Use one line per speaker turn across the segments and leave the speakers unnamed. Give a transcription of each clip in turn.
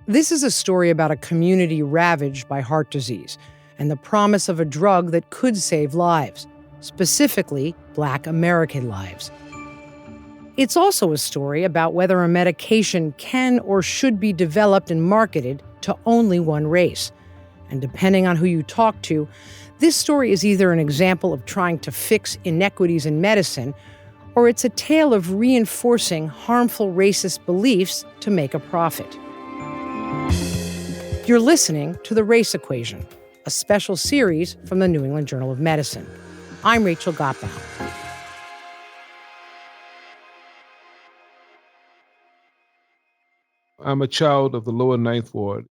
This is a story about a community ravaged by heart disease and the promise of a drug that could save lives, specifically Black American lives. It's also a story about whether a medication can or should be developed and marketed to only one race. And depending on who you talk to, this story is either an example of trying to fix inequities in medicine, or it's a tale of reinforcing harmful racist beliefs to make a profit. You're listening to The Race Equation, a special series from the New England Journal of Medicine. I'm Rachel Gottbaum.
I'm a child of the lower Ninth Ward.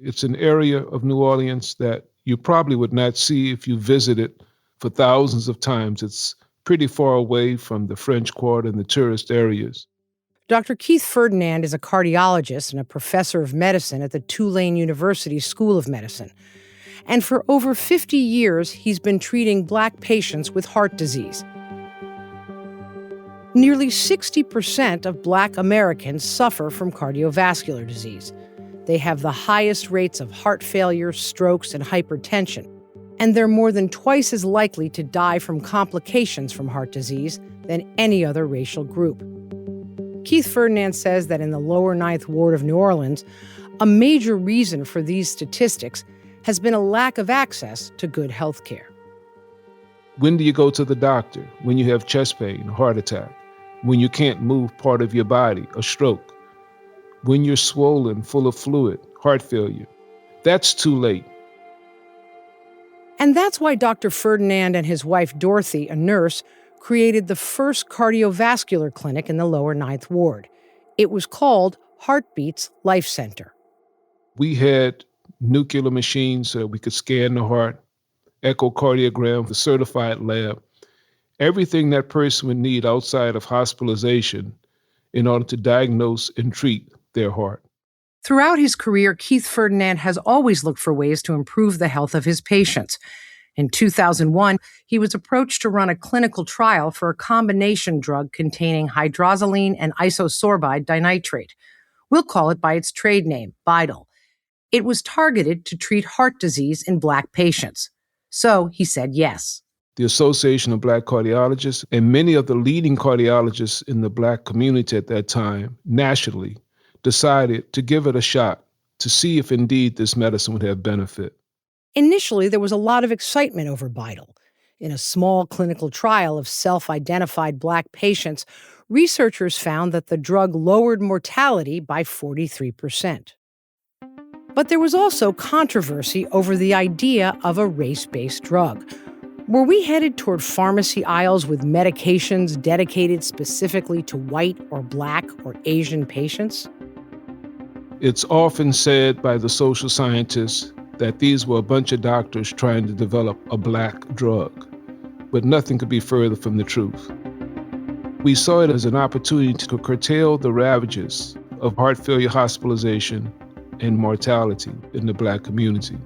It's an area of New Orleans that you probably would not see if you visited for thousands of times. It's pretty far away from the French Quarter and the tourist areas.
Dr. Keith Ferdinand is a cardiologist and a professor of medicine at the Tulane University School of Medicine. And for over 50 years, he's been treating Black patients with heart disease. Nearly 60% of Black Americans suffer from cardiovascular disease. They have the highest rates of heart failure, strokes, and hypertension. And they're more than twice as likely to die from complications from heart disease than any other racial group. Keith Ferdinand says that in the lower Ninth Ward of New Orleans, a major reason for these statistics has been a lack of access to good health care.
When do you go to the doctor? When you have chest pain, a heart attack. When you can't move part of your body, a stroke. When you're swollen, full of fluid, heart failure. That's too late.
And that's why Dr. Ferdinand and his wife Dorothy, a nurse, created the first cardiovascular clinic in the lower Ninth Ward. It was called Heartbeats Life Center.
We had nuclear machines so that we could scan the heart, echocardiogram, the certified lab, everything that person would need outside of hospitalization in order to diagnose and treat their heart.
Throughout his career, Keith Ferdinand has always looked for ways to improve the health of his patients. In 2001, he was approached to run a clinical trial for a combination drug containing hydroxyline and isosorbide dinitrate. We'll call it by its trade name, BiDil. It was targeted to treat heart disease in Black patients. So he said yes.
The Association of Black Cardiologists and many of the leading cardiologists in the Black community at that time, nationally, decided to give it a shot to see if indeed this medicine would have benefit.
Initially, there was a lot of excitement over BiDil. In a small clinical trial of self-identified Black patients, researchers found that the drug lowered mortality by 43%. But there was also controversy over the idea of a race-based drug. Were we headed toward pharmacy aisles with medications dedicated specifically to white or Black or Asian patients?
It's often said by the social scientists that these were a bunch of doctors trying to develop a Black drug, but nothing could be further from the truth. We saw it as an opportunity to curtail the ravages of heart failure hospitalization and mortality in the Black community.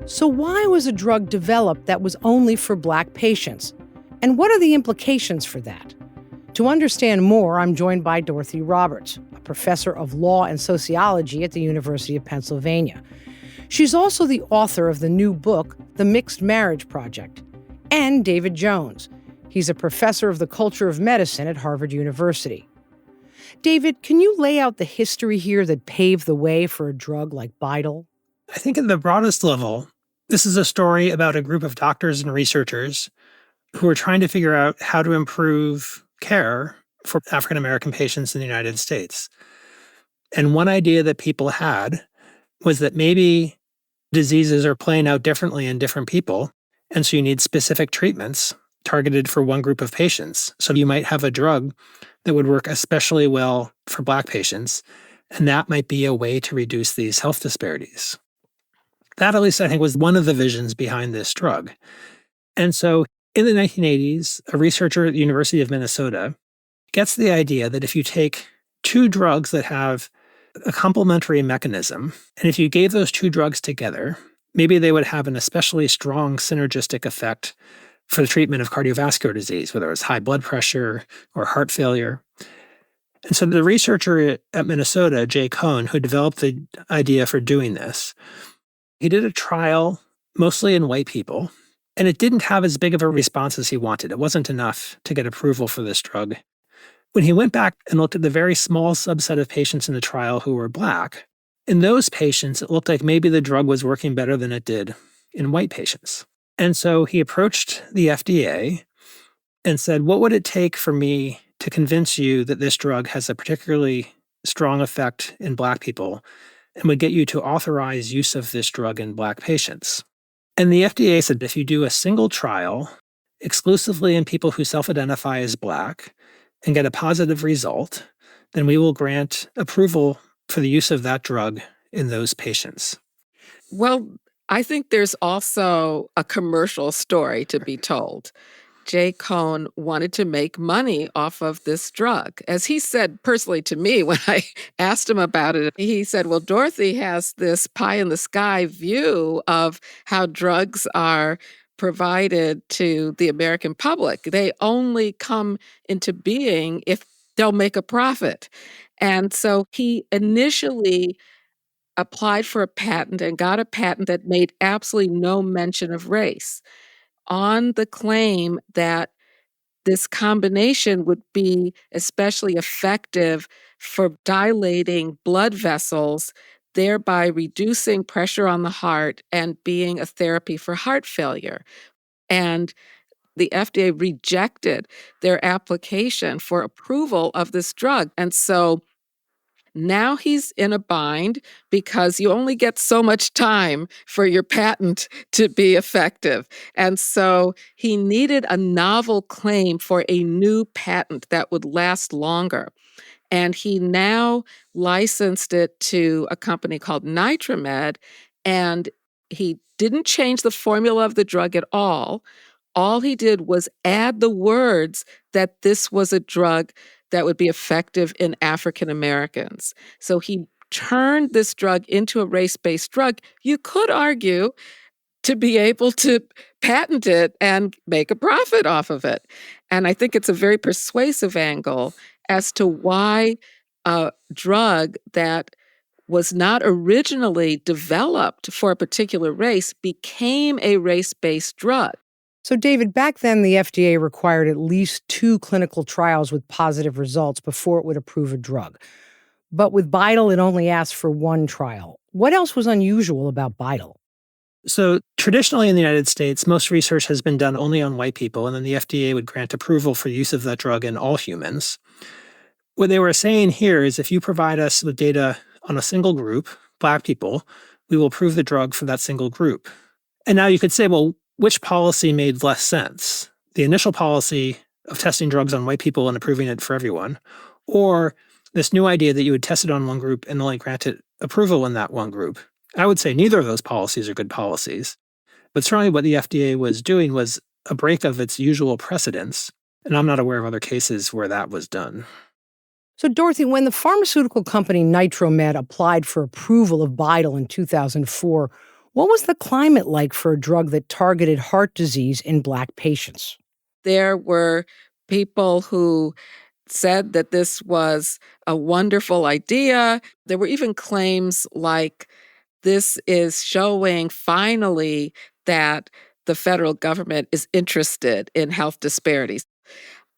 So why was a drug developed that was only for Black patients? And what are the implications for that? To understand more, I'm joined by Dorothy Roberts, a professor of law and sociology at the University of Pennsylvania. She's also the author of the new book, The Mixed Marriage Project, and David Jones. He's a professor of the culture of medicine at Harvard University. David, can you lay out the history here that paved the way for a drug like BiDil?
I think at the broadest level, this is a story about a group of doctors and researchers who are trying to figure out how to improve care for African American patients in the United States. And one idea that people had was that maybe diseases are playing out differently in different people, and so you need specific treatments targeted for one group of patients. So you might have a drug that would work especially well for Black patients, and that might be a way to reduce these health disparities. That, at least, I think, was one of the visions behind this drug. And so in the 1980s, a researcher at the University of Minnesota gets the idea that if you take two drugs that have a complementary mechanism, and if you gave those two drugs together, maybe they would have an especially strong synergistic effect for the treatment of cardiovascular disease, whether it's high blood pressure or heart failure. And so the researcher at Minnesota, Jay Cohn, who developed the idea for doing this, he did a trial mostly in white people, and it didn't have as big of a response as he wanted. It wasn't enough to get approval for this drug. When he went back and looked at the very small subset of patients in the trial who were Black, in those patients, it looked like maybe the drug was working better than it did in white patients. And so he approached the FDA and said, what would it take for me to convince you that this drug has a particularly strong effect in Black people and would get you to authorize use of this drug in Black patients? And the FDA said, if you do a single trial exclusively in people who self-identify as Black and get a positive result, then we will grant approval for the use of that drug in those patients.
Well, I think there's also a commercial story to be told. Jay Cohn wanted to make money off of this drug. As he said personally to me when I asked him about it, he said, well, Dorothy has this pie in the sky view of how drugs are provided to the American public. They only come into being if they'll make a profit. And so he initially applied for a patent and got a patent that made absolutely no mention of race on the claim that this combination would be especially effective for dilating blood vessels, thereby reducing pressure on the heart and being a therapy for heart failure. And the FDA rejected their application for approval of this drug. And so now he's in a bind because you only get so much time for your patent to be effective. And so he needed a novel claim for a new patent that would last longer. And he now licensed it to a company called NitroMed, and he didn't change the formula of the drug at all. All he did was add the words that this was a drug that would be effective in African Americans. So he turned this drug into a race-based drug. You could argue to be able to patent it and make a profit off of it. And I think it's a very persuasive angle as to why a drug that was not originally developed for a particular race became a race-based drug.
So, David, back then the FDA required at least 2 clinical trials with positive results before it would approve a drug. But with BiDil, it only asked for 1 trial. What else was unusual about BiDil?
So traditionally in the United States, most research has been done only on white people, and then the FDA would grant approval for use of that drug in all humans. What they were saying here is if you provide us with data on a single group, Black people, we will approve the drug for that single group. And now you could say, well, which policy made less sense? The initial policy of testing drugs on white people and approving it for everyone, or this new idea that you would test it on one group and only grant it approval in that one group? I would say neither of those policies are good policies. But certainly what the FDA was doing was a break of its usual precedents, and I'm not aware of other cases where that was done.
So, Dorothy, when the pharmaceutical company NitroMed applied for approval of BiDil in 2004, what was the climate like for a drug that targeted heart disease in Black patients?
There were people who said that this was a wonderful idea. There were even claims like, this is showing finally that the federal government is interested in health disparities.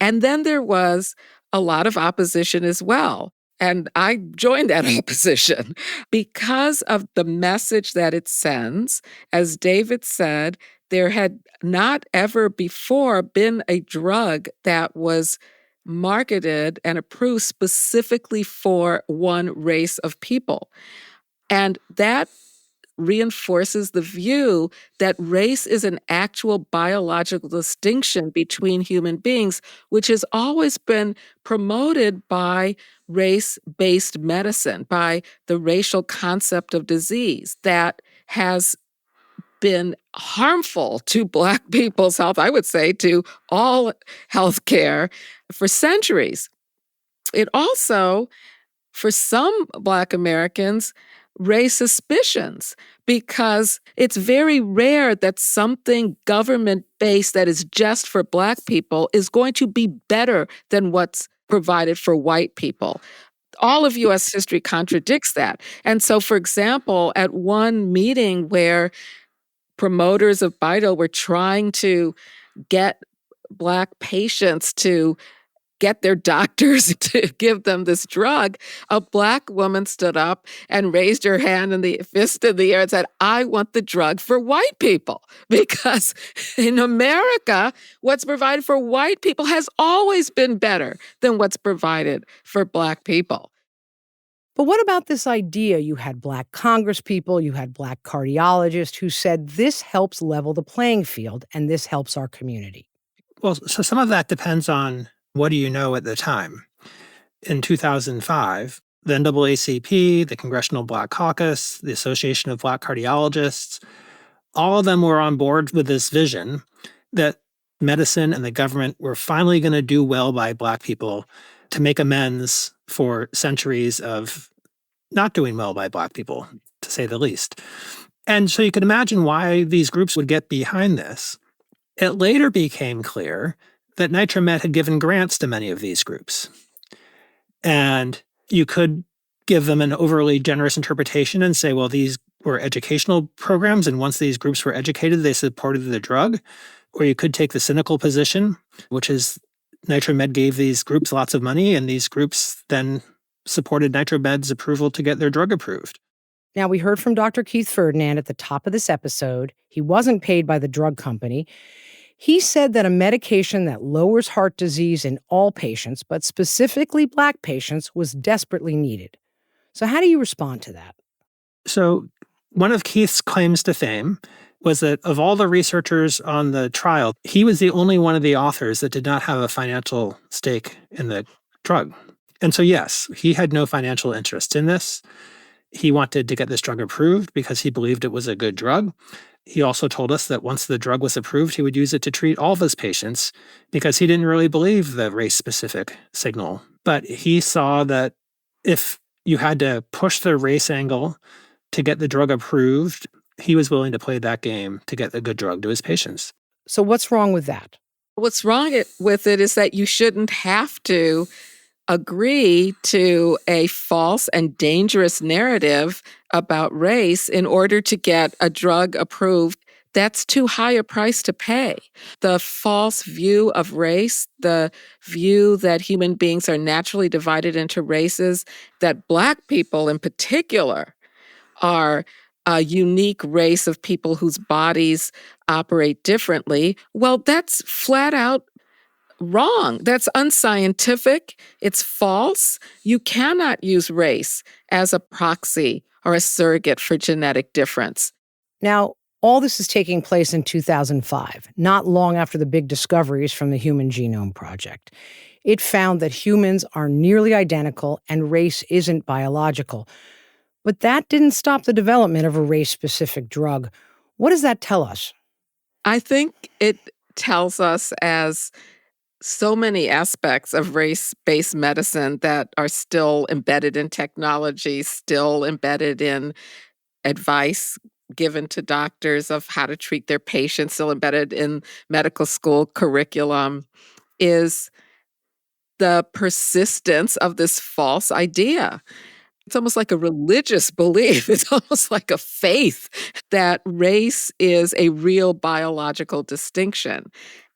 And then there was a lot of opposition as well. And I joined that opposition because of the message that it sends. As David said, there had not ever before been a drug that was marketed and approved specifically for one race of people. And that reinforces the view that race is an actual biological distinction between human beings, which has always been promoted by race-based medicine, by the racial concept of disease that has been harmful to Black people's health, I would say, to all healthcare for centuries. It also, for some Black Americans, raise suspicions because it's very rare that something government-based that is just for Black people is going to be better than what's provided for white people. All of U.S. history contradicts that. And so, for example, at one meeting where promoters of BiDil were trying to get Black patients to get their doctors to give them this drug, a Black woman stood up and raised her hand and the fist in the air and said, I want the drug for white people. Because in America, what's provided for white people has always been better than what's provided for Black people.
But what about this idea? You had Black congresspeople, you had Black cardiologists who said this helps level the playing field and this helps our community.
Well, so some of that depends on what do you know at the time. In 2005, the NAACP, the Congressional Black Caucus, the Association of Black Cardiologists, all of them were on board with this vision that medicine and the government were finally going to do well by Black people to make amends for centuries of not doing well by Black people, to say the least. And so you can imagine why these groups would get behind this. It later became clear that NitroMed had given grants to many of these groups. And you could give them an overly generous interpretation and say, well, these were educational programs, and once these groups were educated, they supported the drug. Or you could take the cynical position, which is NitroMed gave these groups lots of money, and these groups then supported NitroMed's approval to get their drug approved.
Now, we heard from Dr. Keith Ferdinand at the top of this episode. He wasn't paid by the drug company. He said that a medication that lowers heart disease in all patients, but specifically Black patients, was desperately needed. So how do you respond to that?
So one of Keith's claims to fame was that of all the researchers on the trial, he was the only one of the authors that did not have a financial stake in the drug. And so, yes, he had no financial interest in this. He wanted to get this drug approved because he believed it was a good drug. He also told us that once the drug was approved, he would use it to treat all of his patients because he didn't really believe the race-specific signal. But he saw that if you had to push the race angle to get the drug approved, he was willing to play that game to get a good drug to his patients.
So what's wrong with that?
What's wrong with it is that you shouldn't have to agree to a false and dangerous narrative about race in order to get a drug approved. That's too high a price to pay. The false view of race, the view that human beings are naturally divided into races, that Black people in particular are a unique race of people whose bodies operate differently, well, that's flat out wrong. That's unscientific. It's false. You cannot use race as a proxy or a surrogate for genetic difference.
Now, all this is taking place in 2005, not long after the big discoveries from the Human Genome Project. It found that humans are nearly identical and race isn't biological. But that didn't stop the development of a race-specific drug. What does that tell us?
I think it tells us, as so many aspects of race-based medicine that are still embedded in technology, still embedded in advice given to doctors of how to treat their patients, still embedded in medical school curriculum, is the persistence of this false idea. It's almost like a religious belief. It's almost like a faith that race is a real biological distinction.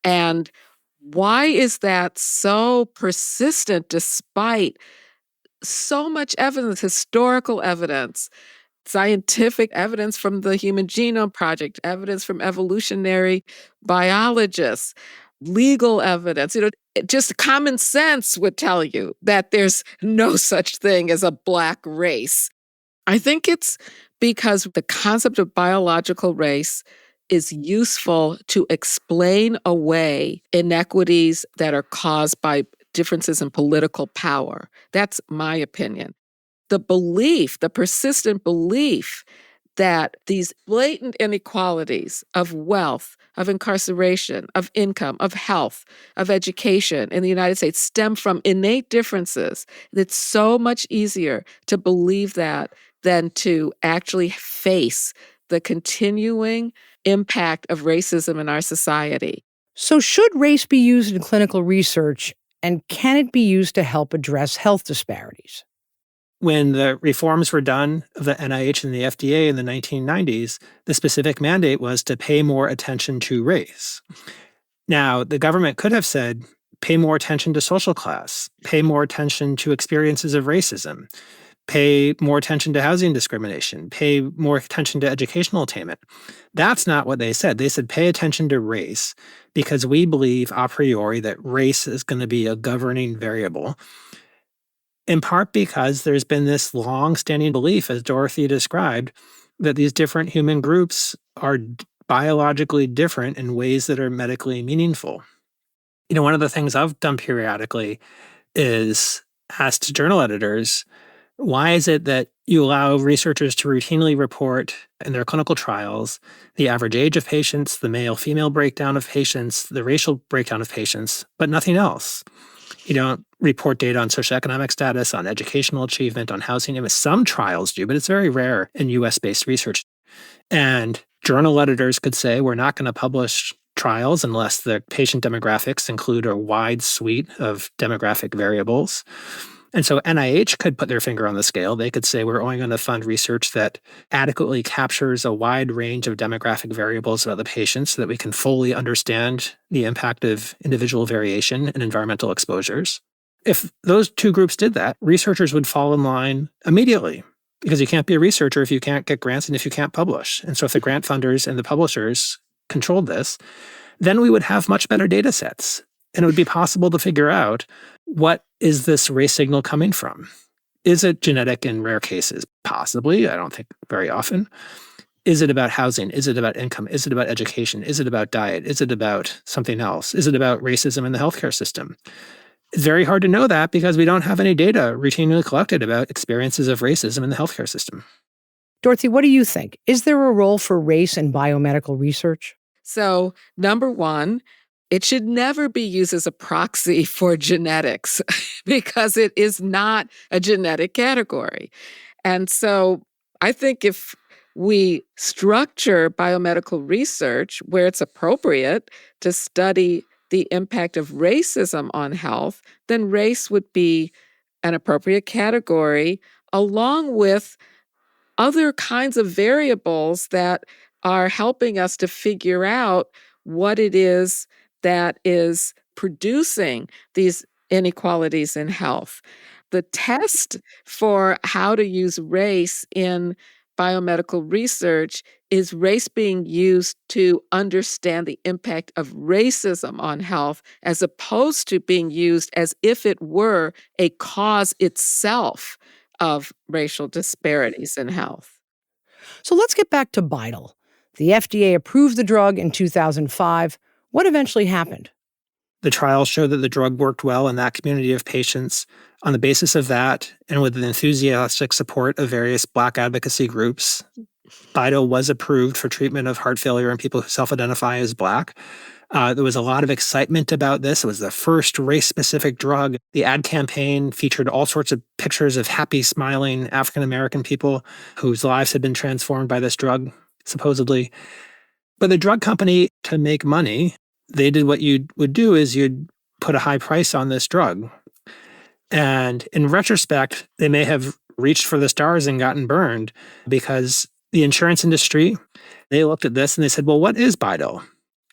And why is that so persistent despite so much evidence, historical evidence, scientific evidence from the Human Genome Project, evidence from evolutionary biologists, legal evidence? Just common sense would tell you that there's no such thing as a Black race. I think it's because the concept of biological race is useful to explain away inequities that are caused by differences in political power. That's my opinion. The belief, the persistent belief that these blatant inequalities of wealth, of incarceration, of income, of health, of education in the United States stem from innate differences. It's so much easier to believe that than to actually face the continuing impact of racism in our society.
So should race be used in clinical research And can it be used to help address health disparities?
When the reforms were done of the NIH and the FDA in the 1990s, the specific mandate was to pay more attention to race. Now, the government could have said, pay more attention to social class, pay more attention to experiences of racism, pay more attention to housing discrimination, pay more attention to educational attainment. That's not what they said. They said, pay attention to race because we believe a priori that race is going to be a governing variable. In part because there's been this long-standing belief, as Dorothy described, that these different human groups are biologically different in ways that are medically meaningful. One of the things I've done periodically is asked journal editors, why is it that you allow researchers to routinely report in their clinical trials the average age of patients, the male-female breakdown of patients, the racial breakdown of patients, but nothing else? You don't report data on socioeconomic status, on educational achievement, on housing. I mean, some trials do, but it's very rare in US-based research. And journal editors could say, we're not going to publish trials unless the patient demographics include a wide suite of demographic variables. And so NIH could put their finger on the scale. They could say, we're only going to fund research that adequately captures a wide range of demographic variables about the patients so that we can fully understand the impact of individual variation and environmental exposures. If those two groups did that, researchers would fall in line immediately because you can't be a researcher if you can't get grants and if you can't publish. And so if the grant funders and the publishers controlled this, then we would have much better data sets. And it would be possible to figure out, what is this race signal coming from? Is it genetic in rare cases? Possibly. I don't think very often. Is it about housing? Is it about income? Is it about education? Is it about diet? Is it about something else? Is it about racism in the healthcare system? It's very hard to know that because we don't have any data routinely collected about experiences of racism in the healthcare system.
Dorothy, what do you think? Is there a role for race in biomedical research?
So, number one, it should never be used as a proxy for genetics because it is not a genetic category. And so I think if we structure biomedical research where it's appropriate to study the impact of racism on health, then race would be an appropriate category along with other kinds of variables that are helping us to figure out what it is that is producing these inequalities in health. The test for how to use race in biomedical research is race being used to understand the impact of racism on health, as opposed to being used as if it were a cause itself of racial disparities in health.
So let's get back to BiDil. The FDA approved the drug in 2005. What eventually happened?
The trials showed that the drug worked well in that community of patients. On the basis of that, and with the enthusiastic support of various Black advocacy groups, BiDil was approved for treatment of heart failure in people who self-identify as Black. There was a lot of excitement about this. It was the first race-specific drug. The ad campaign featured all sorts of pictures of happy, smiling African-American people whose lives had been transformed by this drug, supposedly. But the drug company, to make money, they did what you would do is you'd put a high price on this drug. And in retrospect, they may have reached for the stars and gotten burned because the insurance industry, they looked at this and they said, well, what is BiDil?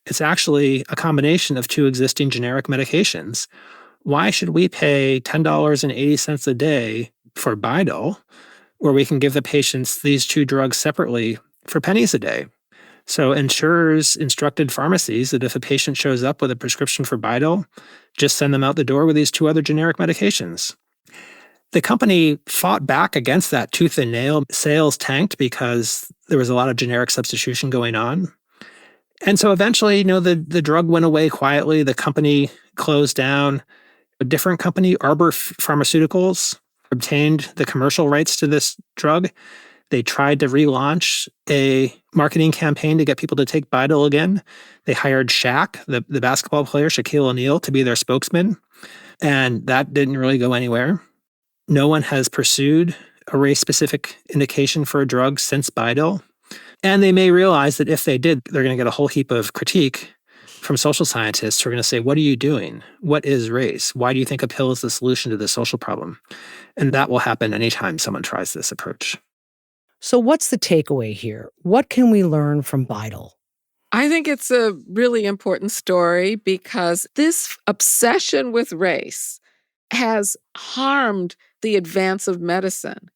It's actually a combination of two existing generic medications. Why should we pay $10.80 a day for BiDil, where we can give the patients these two drugs separately for pennies a day? So insurers instructed pharmacies that if a patient shows up with a prescription for BiDil, just send them out the door with these two other generic medications. The company fought back against that tooth and nail. Sales tanked because there was a lot of generic substitution going on. And so eventually, the drug went away quietly. The company closed down. A different company, Arbor Pharmaceuticals, obtained the commercial rights to this drug. They tried to relaunch a marketing campaign to get people to take BiDil again. They hired Shaq, the basketball player, Shaquille O'Neal, to be their spokesman. And that didn't really go anywhere. No one has pursued a race-specific indication for a drug since BiDil. And they may realize that if they did, they're going to get a whole heap of critique from social scientists who are going to say, what are you doing? What is race? Why do you think a pill is the solution to this social problem? And that will happen anytime someone tries this approach.
So what's the takeaway here? What can we learn from BiDil?
I think it's a really important story because this obsession with race has harmed the advance of medicine.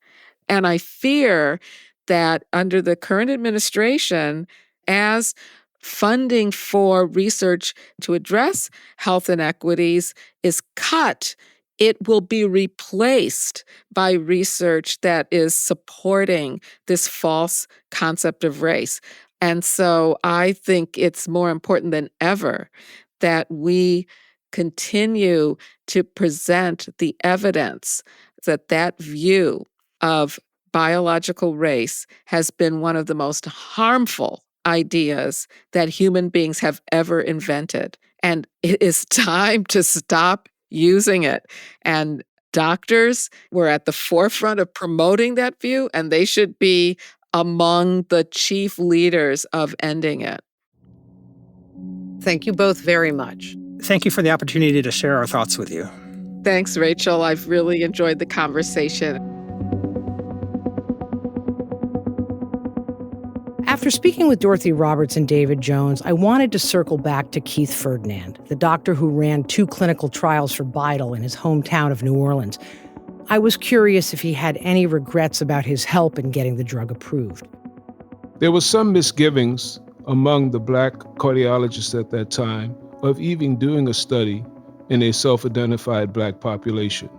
And I fear that under the current administration, as funding for research to address health inequities is cut, it will be replaced by research that is supporting this false concept of race. And so I think it's more important than ever that we continue to present the evidence that view of biological race has been one of the most harmful ideas that human beings have ever invented. And it is time to stop using it. And doctors were at the forefront of promoting that view, and they should be among the chief leaders of ending it.
Thank you both very much.
Thank you for the opportunity to share our thoughts with you.
Thanks, Rachel. I've really enjoyed the conversation.
After speaking with Dorothy Roberts and David Jones, I wanted to circle back to Keith Ferdinand, the doctor who ran 2 clinical trials for BiDil in his hometown of New Orleans. I was curious if he had any regrets about his help in getting the drug approved.
There were some misgivings among the Black cardiologists at that time of even doing a study in a self-identified Black population.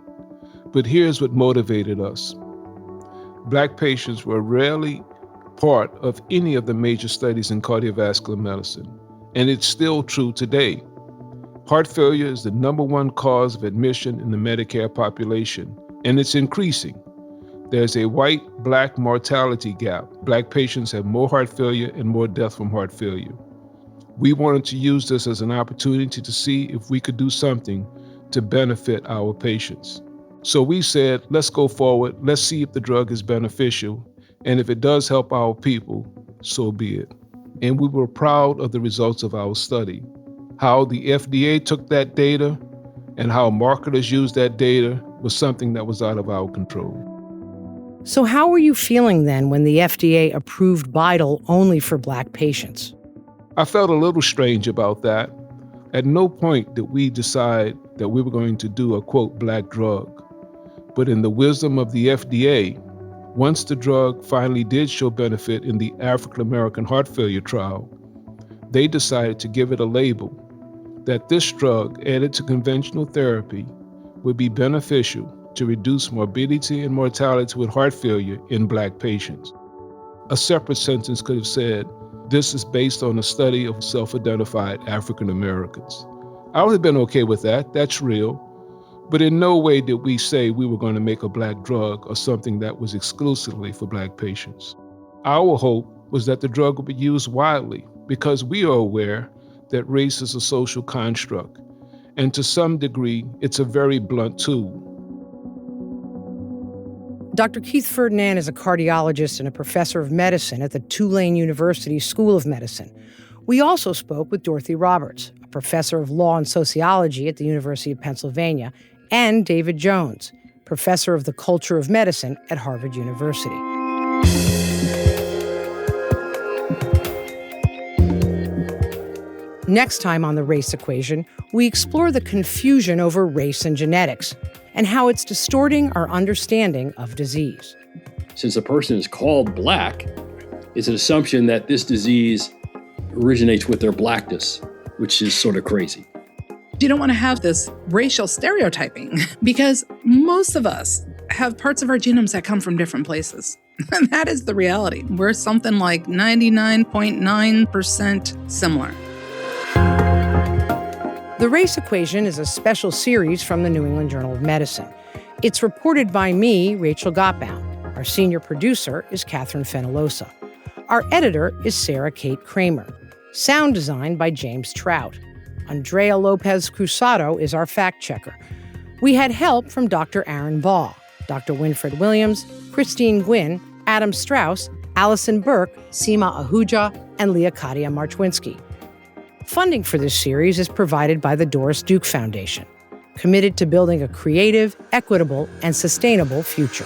But here's what motivated us. Black patients were rarely part of any of the major studies in cardiovascular medicine, and it's still true today. Heart failure is the #1 cause of admission in the Medicare population, and it's increasing. There's a white-Black mortality gap. Black patients have more heart failure and more death from heart failure. We wanted to use this as an opportunity to see if we could do something to benefit our patients. So we said, let's go forward, let's see if the drug is beneficial, and if it does help our people, so be it. And we were proud of the results of our study. How the FDA took that data and how marketers used that data was something that was out of our control.
So how were you feeling then when the FDA approved BiDil only for Black patients?
I felt a little strange about that. At no point did we decide that we were going to do a, quote, Black drug. But in the wisdom of the FDA, once the drug finally did show benefit in the African American heart failure trial, they decided to give it a label that this drug added to conventional therapy would be beneficial to reduce morbidity and mortality with heart failure in Black patients. A separate sentence could have said, this is based on a study of self-identified African Americans. I would have been okay with that, that's real. But in no way did we say we were going to make a Black drug or something that was exclusively for Black patients. Our hope was that the drug would be used widely because we are aware that race is a social construct, and to some degree, it's a very blunt tool.
Dr. Keith Ferdinand is a cardiologist and a professor of medicine at the Tulane University School of Medicine. We also spoke with Dorothy Roberts, a professor of law and sociology at the University of Pennsylvania, and David Jones, professor of the culture of medicine at Harvard University. Next time on The Race Equation, we explore the confusion over race and genetics and how it's distorting our understanding of disease.
Since a person is called Black, it's an assumption that this disease originates with their Blackness, which is sort of crazy.
You don't want to have this racial stereotyping because most of us have parts of our genomes that come from different places. And that is the reality. We're something like 99.9% similar.
The Race Equation is a special series from the New England Journal of Medicine. It's reported by me, Rachel Gottbaum. Our senior producer is Catherine Fenolosa. Our editor is Sarah Kate Kramer. Sound design by James Trout. Andrea Lopez Cruzado is our fact checker. We had help from Dr. Aaron Baugh, Dr. Winfred Williams, Christine Gwynn, Adam Strauss, Allison Burke, Seema Ahuja, and Leocadia Marchwinski. Funding for this series is provided by the Doris Duke Foundation, committed to building a creative, equitable, and sustainable future.